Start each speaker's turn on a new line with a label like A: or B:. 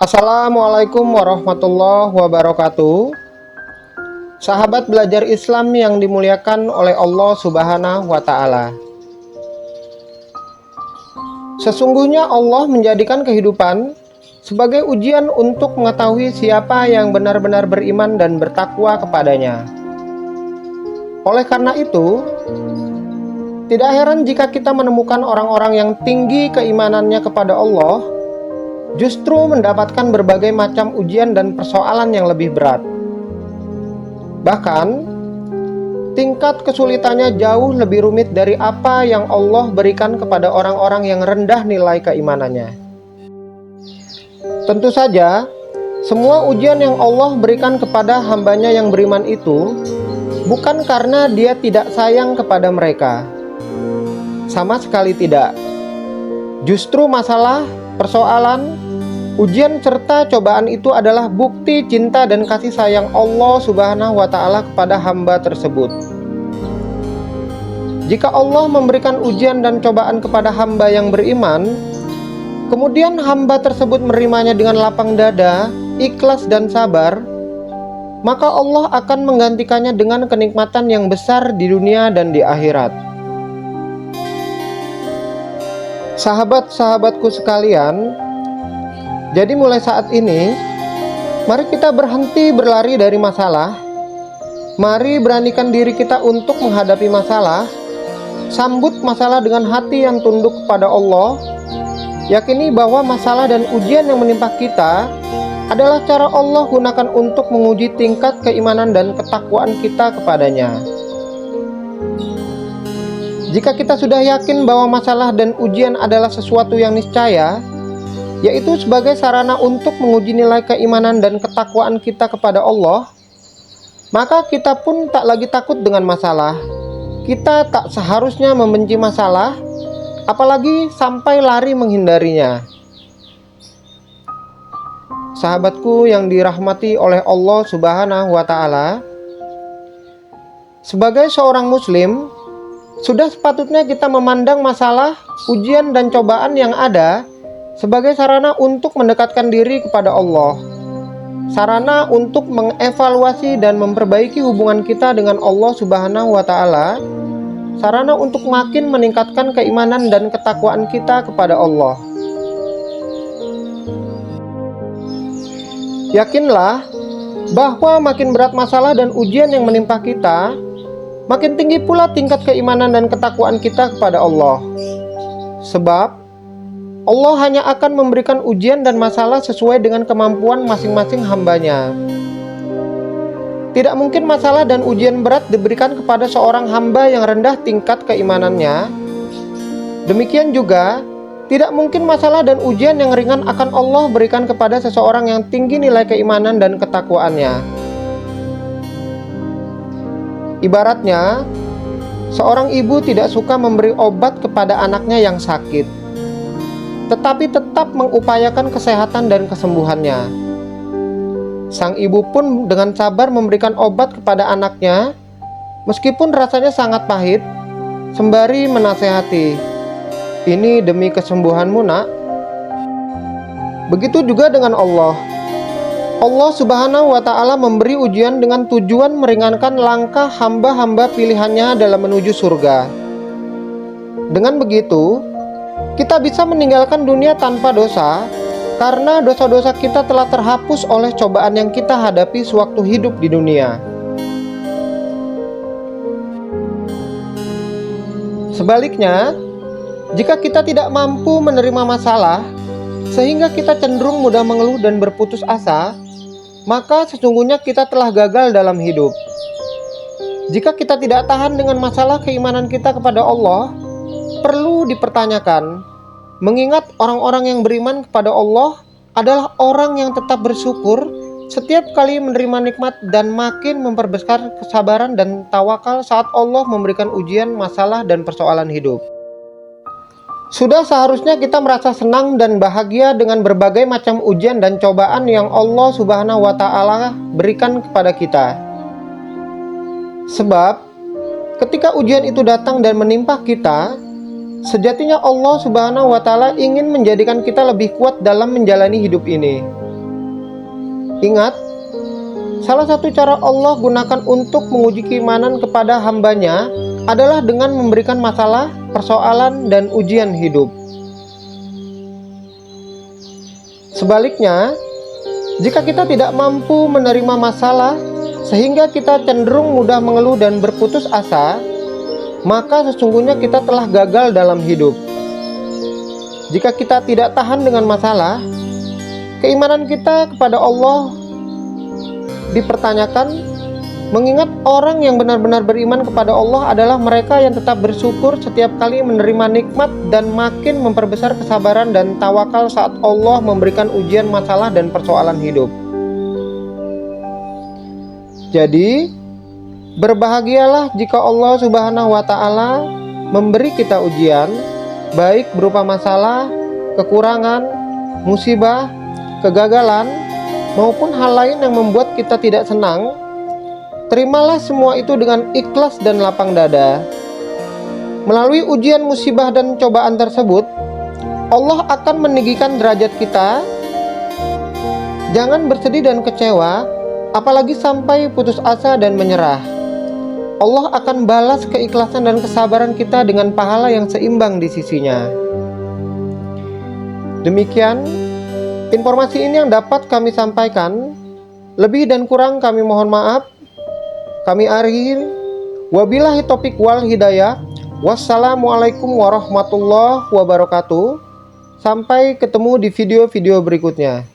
A: Assalamualaikum warahmatullahi wabarakatuh. Sahabat belajar Islam yang dimuliakan oleh Allah Subhanahu wa Ta'ala. Sesungguhnya Allah menjadikan kehidupan sebagai ujian untuk mengetahui siapa yang benar-benar beriman dan bertakwa kepadanya. Oleh karena itu, tidak heran jika kita menemukan orang-orang yang tinggi keimanannya kepada Allah justru mendapatkan berbagai macam ujian dan persoalan yang lebih berat. Bahkan, tingkat kesulitannya jauh lebih rumit dari apa yang Allah berikan kepada orang-orang yang rendah nilai keimanannya. Tentu saja, semua ujian yang Allah berikan kepada hambanya yang beriman itu bukan karena Dia tidak sayang kepada mereka. Sama sekali tidak. Justru masalah, persoalan, ujian serta cobaan itu adalah bukti cinta dan kasih sayang Allah Subhanahu wa Ta'ala kepada hamba tersebut. Jika Allah memberikan ujian dan cobaan kepada hamba yang beriman, kemudian hamba tersebut menerimanya dengan lapang dada, ikhlas dan sabar, maka Allah akan menggantikannya dengan kenikmatan yang besar di dunia dan di akhirat. Sahabat-sahabatku sekalian, jadi mulai saat ini, mari kita berhenti berlari dari masalah. Mari beranikan diri kita untuk menghadapi masalah. Sambut masalah dengan hati yang tunduk kepada Allah. Yakini bahwa masalah dan ujian yang menimpa kita adalah cara Allah gunakan untuk menguji tingkat keimanan dan ketakwaan kita kepadanya. Jika kita sudah yakin bahwa masalah dan ujian adalah sesuatu yang niscaya, yaitu sebagai sarana untuk menguji nilai keimanan dan ketakwaan kita kepada Allah, maka kita pun tak lagi takut dengan masalah. Kita tak seharusnya membenci masalah, apalagi sampai lari menghindarinya. Sahabatku yang dirahmati oleh Allah Subhanahu wa Ta'ala, sebagai seorang muslim, sudah sepatutnya kita memandang masalah, ujian dan cobaan yang ada sebagai sarana untuk mendekatkan diri kepada Allah, sarana untuk mengevaluasi dan memperbaiki hubungan kita dengan Allah Subhanahu wa Ta'ala, sarana untuk makin meningkatkan keimanan dan ketakwaan kita kepada Allah. Yakinlah bahwa makin berat masalah dan ujian yang menimpa kita, makin tinggi pula tingkat keimanan dan ketakwaan kita kepada Allah. Sebab Allah hanya akan memberikan ujian dan masalah sesuai dengan kemampuan masing-masing hambanya. Tidak mungkin masalah dan ujian berat diberikan kepada seorang hamba yang rendah tingkat keimanannya. Demikian juga, tidak mungkin masalah dan ujian yang ringan akan Allah berikan kepada seseorang yang tinggi nilai keimanan dan ketakwaannya. Ibaratnya, seorang ibu tidak suka memberi obat kepada anaknya yang sakit, tetapi tetap mengupayakan kesehatan dan kesembuhannya. Sang ibu pun dengan sabar memberikan obat kepada anaknya, meskipun rasanya sangat pahit, sembari menasehati, "Ini demi kesembuhanmu, Nak." Begitu juga dengan Allah. Allah Subhanahu wa Ta'ala memberi ujian dengan tujuan meringankan langkah hamba-hamba pilihannya dalam menuju surga. Dengan begitu, kita bisa meninggalkan dunia tanpa dosa, karena dosa-dosa kita telah terhapus oleh cobaan yang kita hadapi sewaktu hidup di dunia. Sebaliknya, jika kita tidak mampu menerima masalah, sehingga kita cenderung mudah mengeluh dan berputus asa, maka sesungguhnya kita telah gagal dalam hidup. Jika kita tidak tahan dengan masalah keimanan kita kepada Allah, perlu dipertanyakan, mengingat orang-orang yang beriman kepada Allah adalah orang yang tetap bersyukur setiap kali menerima nikmat dan makin memperbesar kesabaran dan tawakal saat Allah memberikan ujian, masalah, dan persoalan hidup. Sudah seharusnya kita merasa senang dan bahagia dengan berbagai macam ujian dan cobaan yang Allah Subhanahu wa Ta'ala berikan kepada kita. Sebab, ketika ujian itu datang dan menimpa kita, sejatinya Allah Subhanahu wa Ta'ala ingin menjadikan kita lebih kuat dalam menjalani hidup ini. Ingat, salah satu cara Allah gunakan untuk menguji keimanan kepada hambanya adalah dengan memberikan masalah, persoalan, dan ujian hidup. Sebaliknya, jika kita tidak mampu menerima masalah sehingga kita cenderung mudah mengeluh dan berputus asa, maka sesungguhnya kita telah gagal dalam hidup. Jika kita tidak tahan dengan masalah, keimanan kita kepada Allah dipertanyakan, mengingat orang yang benar-benar beriman kepada Allah adalah mereka yang tetap bersyukur setiap kali menerima nikmat dan makin memperbesar kesabaran dan tawakal saat Allah memberikan ujian masalah dan persoalan hidup. Jadi, berbahagialah jika Allah Subhanahu wa Ta'ala memberi kita ujian, baik berupa masalah, kekurangan, musibah, kegagalan, maupun hal lain yang membuat kita tidak senang. Terimalah semua itu dengan ikhlas dan lapang dada. Melalui ujian, musibah, dan cobaan tersebut, Allah akan meninggikan derajat kita. Jangan bersedih dan kecewa, apalagi sampai putus asa dan menyerah. Allah akan balas keikhlasan dan kesabaran kita dengan pahala yang seimbang di sisinya. Demikian informasi ini yang dapat kami sampaikan. Lebih dan kurang kami mohon maaf. Kami akhir. Wabillahi taufiq wal hidayah. Wassalamualaikum warahmatullahi wabarakatuh. Sampai ketemu di video-video berikutnya.